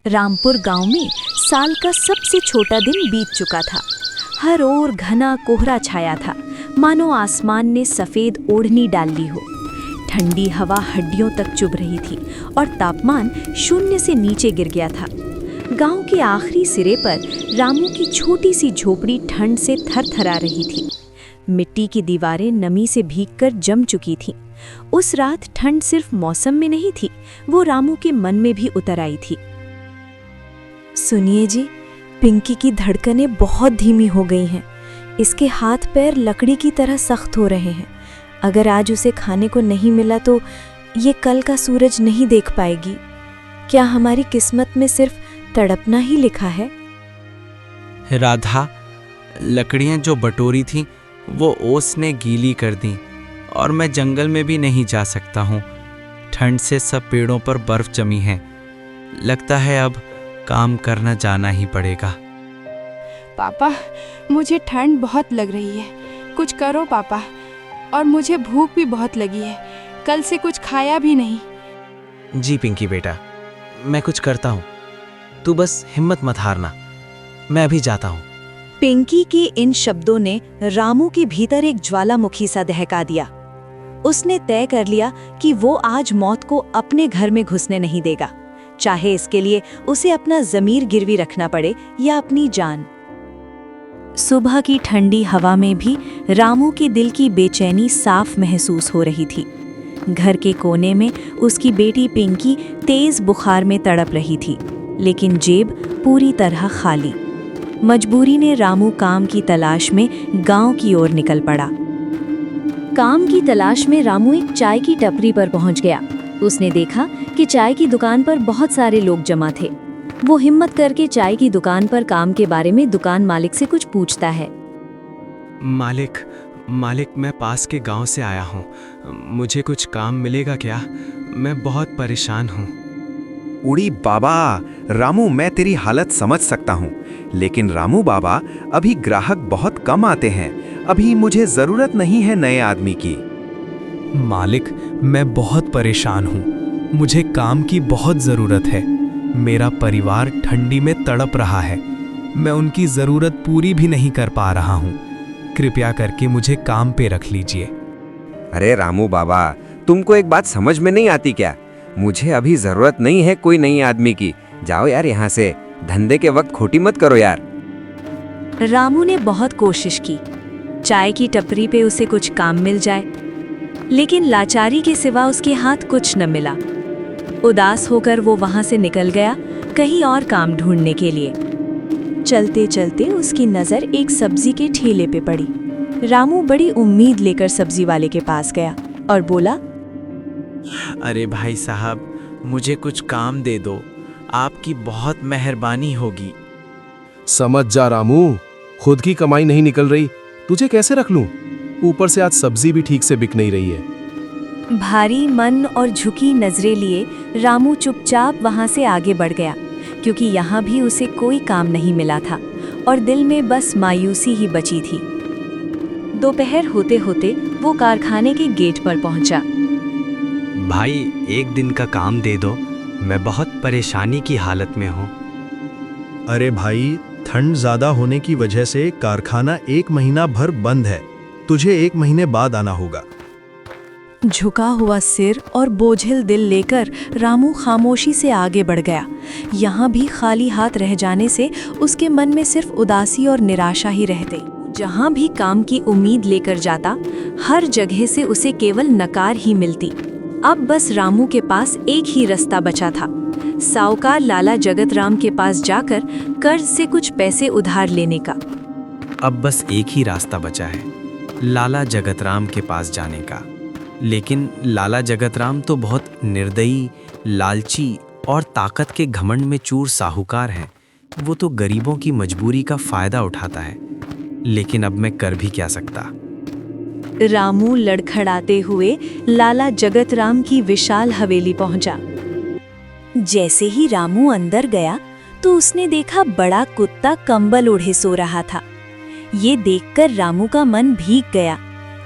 रामपुर गांव में साल का सबसे छोटा दिन बीत चुका था। हर ओर घना कोहरा छाया था, मानो आसमान ने सफेद ओढ़नी डाल ली हो। ठंडी हवा हड्डियों तक चुभ रही थी और तापमान शून्य से नीचे गिर गया था। गांव के आखिरी सिरे पर रामू की छोटी सी झोपड़ी ठंड से थरथरा रही थी। मिट्टी की दीवारें नमी से भीगकर जम चुकी थीं। उस रात ठंड सिर्फ मौसम में नहीं थी, वो रामू के मन में भी उतर आई थी। सुनिए जी, पिंकी की धड़कनें बहुत धीमी हो गई हैं। इसके हाथ पैर लकड़ी की तरह सख्त हो रहे हैं। अगर आज उसे खाने को नहीं मिला तो ये कल का सूरज नहीं देख पाएगी। क्या हमारी किस्मत में सिर्फ तड़पना ही लिखा है? राधा, लकड़ियां जो बटोरी थीं वो ओस ने गीली कर दी और मैं जंगल में भी नहीं जा सकता हूँ। ठंड से सब पेड़ों पर बर्फ जमी है। लगता है अब काम करना जाना ही पड़ेगा। पापा, मुझे ठंड बहुत लग रही है, कुछ करो पापा। और मुझे भूख भी बहुत लगी है, कल से कुछ खाया भी नहीं। जी पिंकी बेटा, मैं कुछ करता हूँ, तू बस हिम्मत मत हारना, मैं अभी जाता हूँ। पिंकी के इन शब्दों ने रामू के भीतर एक ज्वालामुखी सा दहका दिया। उसने तय कर लिया कि वो आज मौत को अपने घर में घुसने नहीं देगा, चाहे इसके लिए उसे अपना ज़मीर गिरवी रखना पड़े या अपनी जान। सुबह की ठंडी हवा में भी रामू के दिल की बेचैनी साफ महसूस हो रही थी। घर के कोने में उसकी बेटी पिंकी तेज बुखार में तड़प रही थी, लेकिन जेब पूरी तरह खाली। मजबूरी ने रामू काम की तलाश में गांव की ओर निकल पड़ा। काम की तलाश में रामू एक चाय की टपरी पर पहुंच गया। उसने देखा कि चाय की दुकान पर बहुत सारे लोग जमा थे। वो हिम्मत करके चाय की दुकान पर काम के बारे में दुकान मालिक से कुछ पूछता है। मालिक, मैं पास के गांव से आया हूँ, मुझे कुछ काम मिलेगा क्या? मैं बहुत परेशान हूँ। उड़ी बाबा, रामू मैं तेरी हालत समझ सकता हूँ, लेकिन रामू बाबा अभी ग्राहक बहुत कम आते हैं, अभी मुझे जरूरत नहीं है नए आदमी की। मालिक, मैं बहुत परेशान हूँ, मुझे काम की बहुत ज़रूरत है। मेरा परिवार ठंडी में तड़प रहा है, मैं उनकी ज़रूरत पूरी भी नहीं कर पा रहा हूँ। कृपया करके मुझे काम पे रख लीजिए। अरे रामू बाबा, तुमको एक बात समझ में नहीं आती क्या? मुझे अभी ज़रूरत नहीं है कोई नई आदमी की। जाओ यार यहाँ से, धंधे के वक्त खोटी मत करो यार। रामू ने बहुत कोशिश की, चाय की टपरी पे उसे कुछ काम मिल जाए, लेकिन लाचारी के सिवा उसके हाथ कुछ न मिला। उदास होकर वो वहां से निकल गया, कहीं और काम ढूंढने के लिए। चलते चलते उसकी नज़र एक सब्जी के ठेले पे पड़ी। रामू बड़ी उम्मीद लेकर सब्जी वाले के पास गया और बोला, अरे भाई साहब, मुझे कुछ काम दे दो, आपकी बहुत मेहरबानी होगी। समझ जा रामू, खुद की कमाई नहीं निकल रही, तुझे कैसे रख लूं? ऊपर से आज सब्जी भी ठीक से बिक नहीं रही है। भारी मन और झुकी नजरें लिए रामू चुपचाप वहां से आगे बढ़ गया, क्योंकि यहाँ भी उसे कोई काम नहीं मिला था और दिल में बस मायूसी ही बची थी। दोपहर होते होते वो कारखाने के गेट पर पहुंचा। भाई, एक दिन का काम दे दो, मैं बहुत परेशानी की हालत में हूँ। अरे भाई, ठंड ज्यादा होने की वजह से कारखाना 1 महीना भर बंद है, तुझे 1 महीने बाद आना होगा। झुका हुआ सिर और बोझिल दिल लेकर रामू खामोशी से आगे बढ़ गया। यहाँ भी खाली हाथ रह जाने से उसके मन में सिर्फ उदासी और निराशा ही रह गई। जहाँ भी काम की उम्मीद लेकर जाता, हर जगह से उसे केवल नकार ही मिलती। अब बस रामू के पास एक ही रास्ता बचा था, साहूकार लाला जगतराम के पास जाकर कर्ज से कुछ पैसे उधार लेने का। अब बस एक ही रास्ता बचा है, लाला जगतराम के पास जाने का। लेकिन लाला जगतराम तो बहुत निर्दयी, लालची और ताकत के घमंड में चूर साहूकार हैं। वो तो गरीबों की मजबूरी का फायदा उठाता है। लेकिन अब मैं कर भी क्या सकता? रामू लड़खड़ाते हुए लाला जगतराम की विशाल हवेली पहुंचा। जैसे ही रामू अंदर गया तो उसने देखा बड़ा कुत्ता कंबल ओढ़े सो रहा था। ये देखकर रामू का मन भीग गया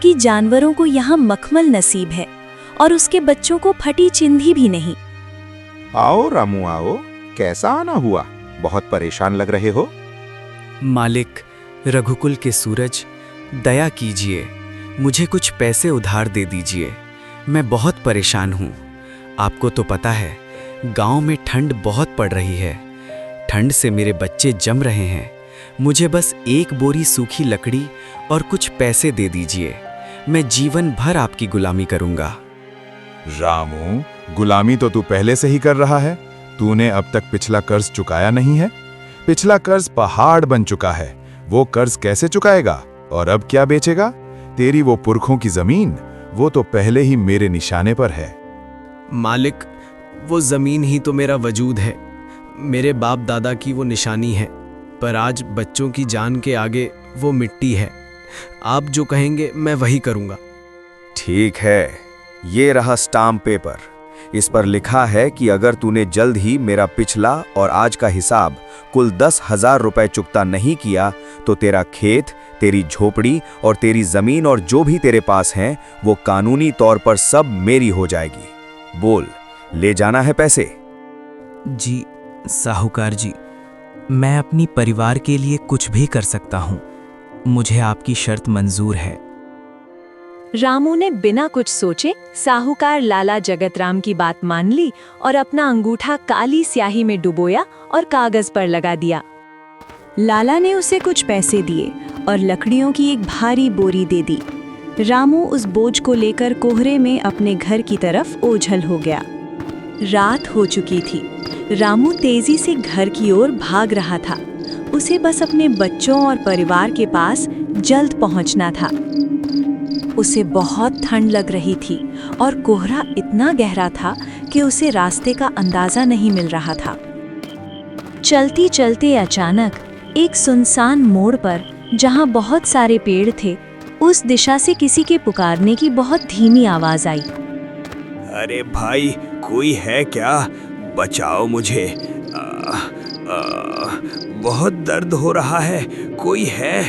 कि जानवरों को यहाँ मखमल नसीब है और उसके बच्चों को फटी चिंधी भी नहीं। आओ रामू आओ, कैसा आना हुआ? बहुत परेशान लग रहे हो। मालिक, रघुकुल के सूरज, दया कीजिए, मुझे कुछ पैसे उधार दे दीजिए। मैं बहुत परेशान हूँ। आपको तो पता है, गांव में ठंड बहुत पड़ रही है। ठंड से मेरे बच्चे जम रहे हैं। मुझे बस एक बोरी सूखी लकड़ी और कुछ पैसे दे दीजिए। मैं जीवन भर आपकी गुलामी करूँगा। रामू, गुलामी तो तू पहले से ही कर रहा है। तूने अब तक पिछला कर्ज चुकाया नहीं है। पिछला कर्ज पहाड़ बन चुका है। वो कर्ज कैसे चुकाएगा? और अब क्या बेचेगा? तेरी वो पुरखों की जमीन, वो तो पहले ही मेरे निशाने पर है। मालिक, वो जमीन ही तो मेरा वजूद है। मेरे बाप दादा की वो निशानी है, पर आज बच्चों की जान के आगे वो मिट्टी है। आप जो कहेंगे मैं वही करूँगा। ठीक है, ये रहा स्टाम्प पेपर। इस पर लिखा है कि अगर तूने जल्द ही मेरा पिछला और आज का हिसाब कुल 10,000 रुपए चुकता नहीं किया तो तेरा खेत, तेरी झोपड़ी और तेरी जमीन और जो भी तेरे पास हैं वो कानूनी तौर पर सब मेरी हो जाएगी। बोल, ले जाना है पैसे? जी साहूकार जी, मैं अपनी परिवार के लिए कुछ भी कर सकता हूँ। मुझे आपकी शर्त मंजूर है। रामू ने बिना कुछ सोचे साहूकार लाला जगतराम की बात मान ली और अपना अंगूठा काली स्याही में डुबोया और कागज पर लगा दिया। लाला ने उसे कुछ पैसे दिए और लकड़ियों की एक भारी बोरी दे दी। रामू उस बोझ को लेकर कोहरे में अपने घर की तरफ ओझल हो गया। रात हो चुकी थी। रामू तेजी से घर की ओर भाग रहा था। उसे बस अपने बच्चों और परिवार के पास जल्द पहुंचना था। उसे बहुत ठंड लग रही थी और कोहरा इतना गहरा था कि उसे रास्ते का अंदाजा नहीं मिल रहा था। चलते चलते अचानक एक सुनसान मोड़ पर, जहां बहुत सारे पेड़ थे, उस दिशा से किसी के पुकारने की बहुत धीमी आवाज आई। अरे भाई, कोई है क्या? बचाओ मुझे। बहुत दर्द हो रहा है। कोई है?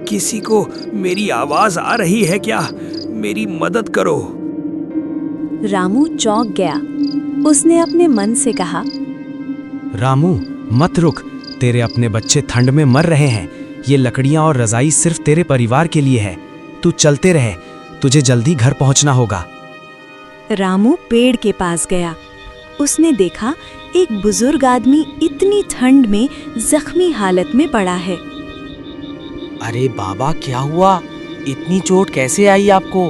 किसी को मेरी आवाज आ रही है क्या? मेरी मदद करो। रामू चौंक गया। उसने अपने मन से कहा, रामू मत रुक, तेरे अपने बच्चे ठंड में मर रहे हैं। ये लकड़ियां और रजाई सिर्फ तेरे परिवार के लिए है। तू चलते रहे, तुझे जल्दी घर पहुंचना होगा। रामू पेड़ के पास गया। उसने देखा एक बुजुर्ग आदमी इतनी ठंड में जख्मी हालत में पड़ा है। अरे बाबा, क्या हुआ? इतनी चोट कैसे आई आपको?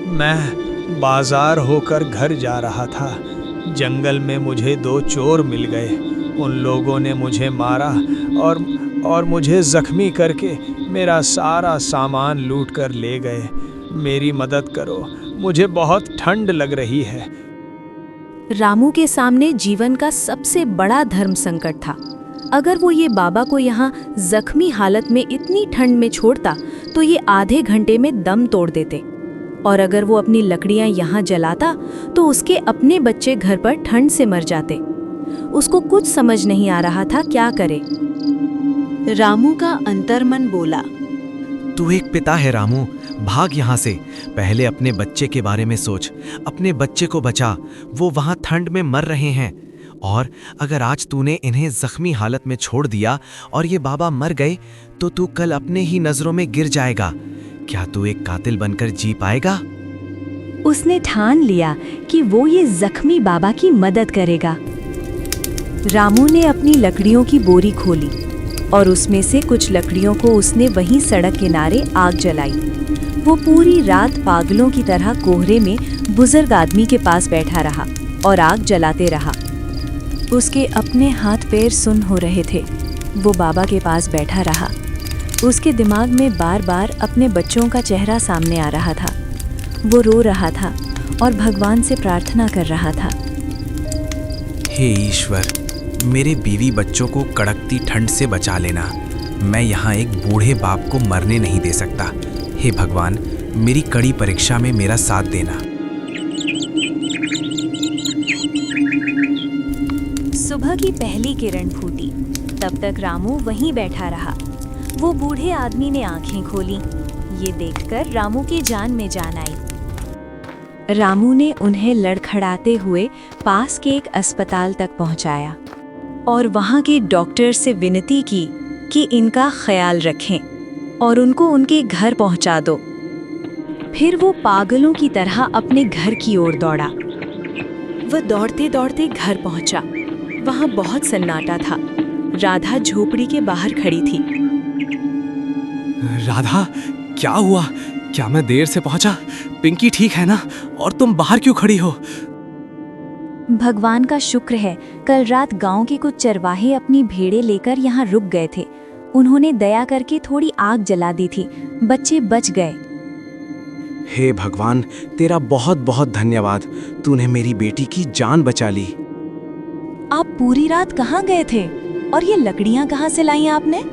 मैं बाजार होकर घर जा रहा था। जंगल में मुझे 2 चोर मिल गए। उन लोगों ने मुझे मारा और मुझे जख्मी करके मेरा सारा सामान लूट कर ले गए। मेरी मदद करो, मुझे बहुत ठंड लग रही है। रामू के सामने जीवन का सबसे बड़ा धर्म संकट था। अगर वो ये बाबा को यहाँ जख्मी हालत में इतनी ठंड में छोड़ता तो ये आधे घंटे में दम तोड़ देते, और अगर वो अपनी लकड़ियाँ यहाँ जलाता तो उसके अपने बच्चे घर पर ठंड से मर जाते। उसको कुछ समझ नहीं आ रहा था क्या करे। रामू का अंतर्मन बोला, तू एक पिता है रामू, भाग यहाँ से। पहले अपने बच्चे के बारे में सोच। अपने बच्चे को बचा, वो वहाँ ठंड में मर रहे हैं। और अगर आज तूने इन्हें जख्मी हालत में छोड़ दिया और ये बाबा मर गए तो तू कल अपने ही नजरों में गिर जाएगा। क्या तू एक कातिल बनकर जी पाएगा? उसने ठान लिया कि वो ये जख्मी बाबा की मदद करेगा। रामू ने अपनी लकड़ियों की बोरी खोली और उसमें से कुछ लकड़ियों को उसने वहीं सड़क किनारे आग जलाई। वो पूरी रात पागलों की तरह कोहरे में बुजुर्ग आदमी के पास बैठा रहा और आग जलाते रहा। उसके अपने हाथ पैर सुन्न हो रहे थे। वो बाबा के पास बैठा रहा। उसके दिमाग में बार बार अपने बच्चों का चेहरा सामने आ रहा था। वो रो रहा था और भगवान से प्रार्थना कर रहा था, हे ईश्वर, मेरे बीवी बच्चों को कड़कती ठंड से बचा लेना। मैं यहाँ एक बूढ़े बाप को मरने नहीं दे सकता। हे भगवान, मेरी कड़ी परीक्षा में मेरा साथ देना। सुबह की पहली किरण फूटी। तब तक रामू वहीं बैठा रहा। वो बूढ़े आदमी ने आंखें खोली। ये देखकर रामू की जान में जान आई। रामू ने उन्हें लड़खड़ाते हुए पास के एक अस्पताल तक पहुंचाया और वहां के डॉक्टर से विनती की कि इनका ख्याल रखें और उनको उनके घर पहुंचा दो। फिर वो पागलों की तरह अपने घर की ओर दौड़ा। वह दौड़ते दौड़ते घर पहुंचा। वहां बहुत सन्नाटा था। राधा झोपड़ी के बाहर खड़ी थी। राधा, क्या हुआ? क्या मैं देर से पहुंचा? पिंकी ठीक है ना? और तुम बाहर क्यों खड़ी हो? भगवान का शुक्र है, कल रात गांव के कुछ चरवाहे अपनी भेड़ें लेकर यहाँ रुक गए थे। उन्होंने दया करके थोड़ी आग जला दी थी। बच्चे बच गए। हे भगवान, तेरा बहुत बहुत धन्यवाद। तूने मेरी बेटी की जान बचा ली। आप पूरी रात कहाँ गए थे और ये लकड़ियाँ कहाँ से लाई आपने?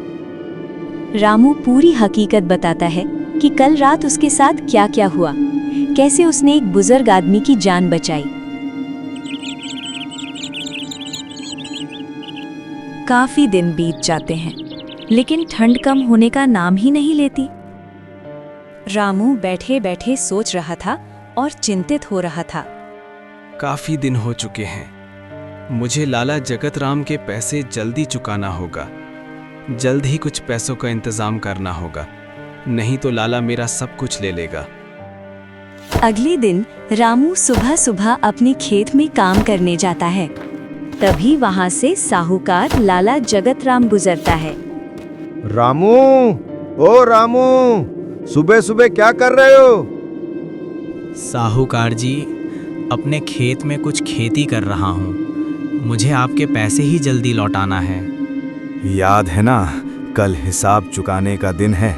रामू पूरी हकीकत बताता है कि कल रात उसके साथ क्या क्या हुआ, कैसे उसने एक बुजुर्ग आदमी की जान बचाई। काफी दिन बीत जाते हैं, लेकिन ठंड कम होने का नाम ही नहीं लेती। रामू बैठे बैठे सोच रहा था और चिंतित हो रहा था। काफी दिन हो चुके हैं। मुझे लाला जगतराम के पैसे जल्दी चुकाना होगा। जल्द ही कुछ पैसों का इंतजाम करना होगा, नहीं तो लाला मेरा सब कुछ ले लेगा। अगले दिन रामू सुबह सुबह अपने खेत में काम करने जाता है। तभी वहां से साहूकार लाला जगतराम गुजरता है। रामू, ओ रामू, सुबह सुबह क्या कर रहे हो? साहूकार जी, अपने खेत में कुछ खेती कर रहा हूँ। मुझे आपके पैसे ही जल्दी लौटाना है। याद है ना, कल हिसाब चुकाने का दिन है,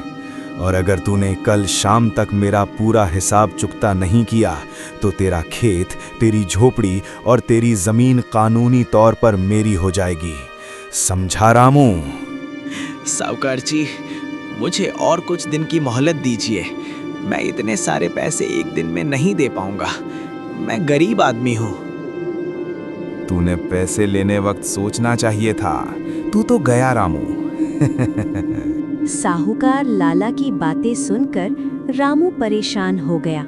और अगर तूने कल शाम तक मेरा पूरा हिसाब चुकता नहीं किया तो तेरा खेत, तेरी झोपड़ी और तेरी जमीन कानूनी तौर पर मेरी हो जाएगी। समझा रामू? साहूकार जी, मुझे और कुछ दिन की मोहलत दीजिए। मैं इतने सारे पैसे एक दिन में नहीं दे पाऊंगा। मैं गरीब आदमी हूँ। तूने पैसे लेने वक्त सोचना चाहिए था। तू तो गया रामू। साहूकार लाला की बातें सुनकर रामू परेशान हो गया।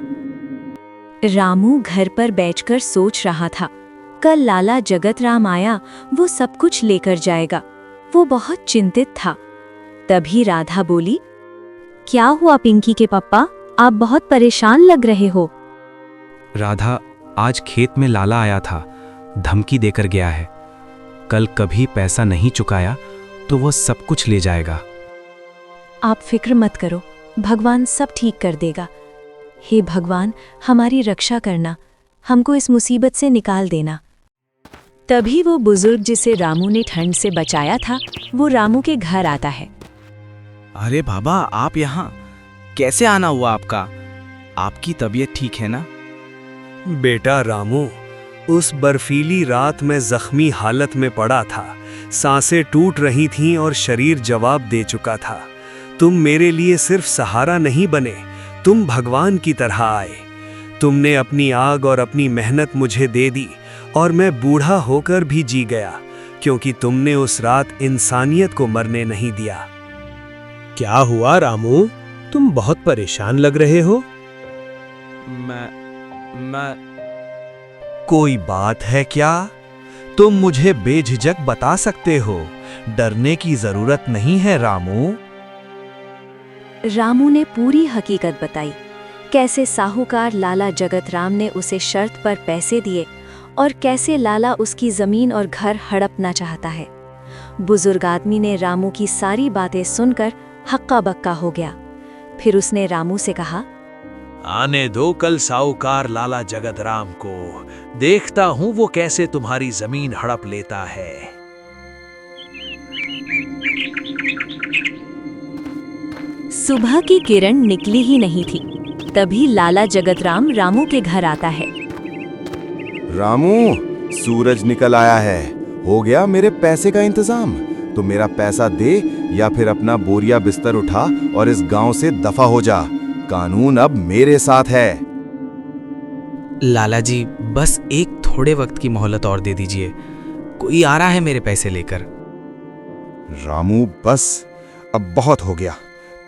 रामू घर पर बैठकर सोच रहा था, कल लाला जगतराम आया, वो सब कुछ लेकर जाएगा। वो बहुत चिंतित था। तभी राधा बोली, क्या हुआ पिंकी के पप्पा? आप बहुत परेशान लग रहे हो। राधा, आज खेत में लाला आया था, धमकी देकर गया है। कल कभी पैसा नहीं चुकाया तो वो सब कुछ ले जाएगा। आप फिक्र मत करो, भगवान सब ठीक कर देगा। हे भगवान, हमारी रक्षा करना, हमको इस मुसीबत से निकाल देना। तभी वो बुजुर्ग जिसे रामू ने ठंड से बचाया था, वो रामू के घर आता है। अरे बाबा, आप यहाँ कैसे आना हुआ आपका? आपकी तबीयत ठीक है ना? बेटा रामू, उस बर्फीली रात में जख्मी हालत में पड़ा था। सांसें टूट रही थीं और शरीर जवाब दे चुका था। तुम मेरे लिए सिर्फ सहारा नहीं बने, तुम भगवान की तरह आए। तुमने अपनी आग और अपनी मेहनत मुझे दे दी और मैं बूढ़ा होकर भी जी गया, क्योंकि तुमने उस रात इंसानियत को मरने नहीं दिया। क्या हुआ रामू? तुम बहुत परेशान लग रहे हो। मैं कोई बात है क्या? तुम मुझे बेझिझक बता सकते हो। डरने की जरूरत नहीं है रामू। रामू ने पूरी हकीकत बताई, कैसे साहूकार लाला जगतराम ने उसे शर्त पर पैसे दिए और कैसे लाला उसकी जमीन और घर हड़पना चाहता है। बुजुर्ग आदमी ने रामू की सारी बातें सुनकर हक्का बक्का हो गया। फिर उसने रामू से कहा, आने दो कल साहूकार लाला जगतराम को, देखता हूं वो कैसे तुम्हारी जमीन हड़प लेता है। सुबह की किरण निकली ही नहीं थी, तभी लाला जगतराम रामू के घर आता है। रामू, सूरज निकल आया है। हो गया मेरे पैसे का इंतजाम। तो मेरा पैसा दे या फिर अपना बोरिया बिस्तर उठा और इस गांव से दफा हो जा। कानून अब मेरे साथ है। लाला जी, बस एक थोड़े वक्त की मोहलत और दे दीजिए। कोई आ रहा है मेरे पैसे लेकर। रामू, बस अब बहुत हो गया।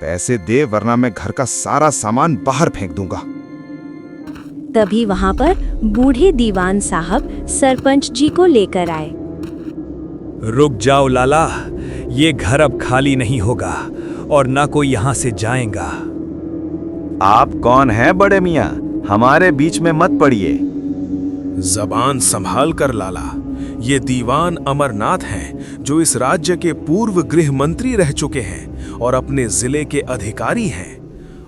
पैसे दे वरना मैं घर का सारा सामान बाहर फेंक दूंगा। तभी वहां पर बूढ़े दीवान साहब सरपंच जी को लेकर आए। रुक जाओ लाला, ये घर अब खाली नहीं होगा और ना कोई यहाँ से जाएगा। आप कौन हैं बड़े मियाँ? हमारे बीच में मत पड़िए। जबान संभाल कर लाला, ये दीवान अमरनाथ हैं जो इस राज्य के पूर्व गृह मंत्री रह चुके हैं और अपने जिले के अधिकारी हैं।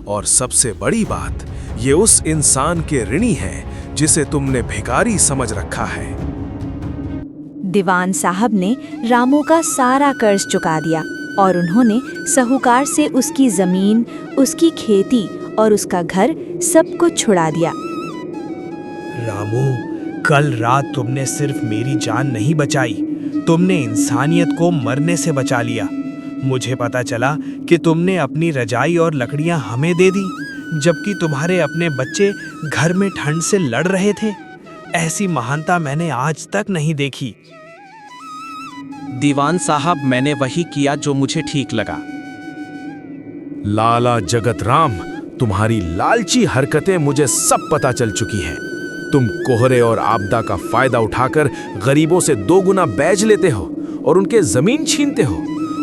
और सबसे बड़ी बात, ये उस इंसान के ऋणी हैं जिसे तुमने भिखारी समझ रखा है। दीवान साहब ने रामू का सारा कर्ज चुका दिया और उन्होंने साहूकार से उसकी जमीन, उसकी खेती और उसका घर सब कुछ छुड़ा दिया। रामू, कल रात तुमने सिर्फ मेरी जान नहीं बचाई, तुमने इंसानियत को मरने से बचा लिया। मुझे पता चला कि तुमने अपनी रजाई और लकड़ियां हमें दे दी, जबकि तुम्हारे अपने बच्चे घर में ठंड से लड़ रहे थे। ऐसी महानता मैंने आज तक नहीं देखी। दीवान साहब, मैंने वही किया जो मुझे ठीक लगा। लाला जगत राम, तुम्हारी लालची हरकतें मुझे सब पता चल चुकी हैं। तुम कोहरे और आपदा का फायदा उठाकर गरीबों से 2 गुना बैज लेते हो और उनके जमीन छीनते हो,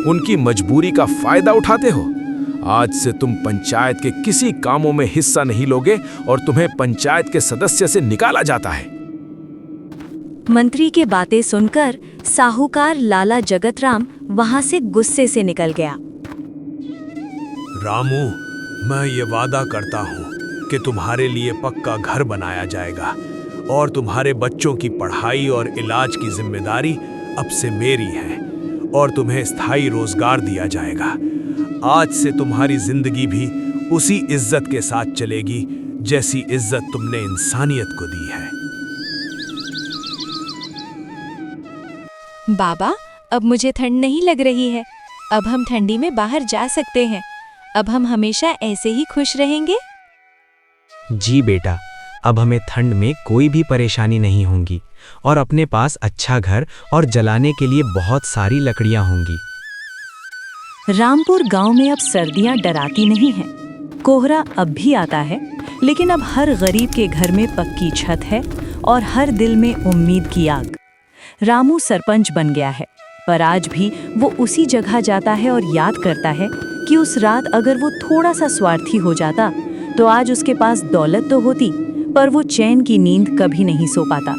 उनकी मजबूरी का फायदा उठाते हो। आज से तुम पंचायत के किसी कामों में हिस्सा नहीं लोगे और तुम्हें पंचायत के सदस्य से निकाला जाता है। मंत्री की बातें सुनकर साहूकार लाला जगतराम वहां से गुस्से से निकल गया। रामू, मैं ये वादा करता हूँ कि तुम्हारे लिए पक्का घर बनाया जाएगा और तुम्हारे बच्चों की पढ़ाई और इलाज की जिम्मेदारी अब से मेरी है और तुम्हें स्थायी रोजगार दिया जाएगा। आज से तुम्हारी जिंदगी भी उसी इज्जत के साथ चलेगी जैसी इज्जत तुमने इंसानियत को दी है। बाबा, अब मुझे ठंड नहीं लग रही है। अब हम ठंडी में बाहर जा सकते हैं। अब हम हमेशा ऐसे ही खुश रहेंगे। जी बेटा, अब हमें ठंड में कोई भी परेशानी नहीं होगी और अपने पास अच्छा घर और जलाने के लिए बहुत सारी लकड़ियां होंगी। रामपुर गांव में अब सर्दियां डराती नहीं हैं। कोहरा अब भी आता है, लेकिन अब हर गरीब के घर में पक्की छत है और हर दिल में उम्मीद की आग। रामू सरपंच बन गया है, पर आज भी वो उसी जगह जाता है और याद करता है कि उस रात अगर वो थोड़ा सा स्वार्थी हो जाता तो आज उसके पास दौलत तो होती, पर वो चैन की नींद कभी नहीं सो पाता।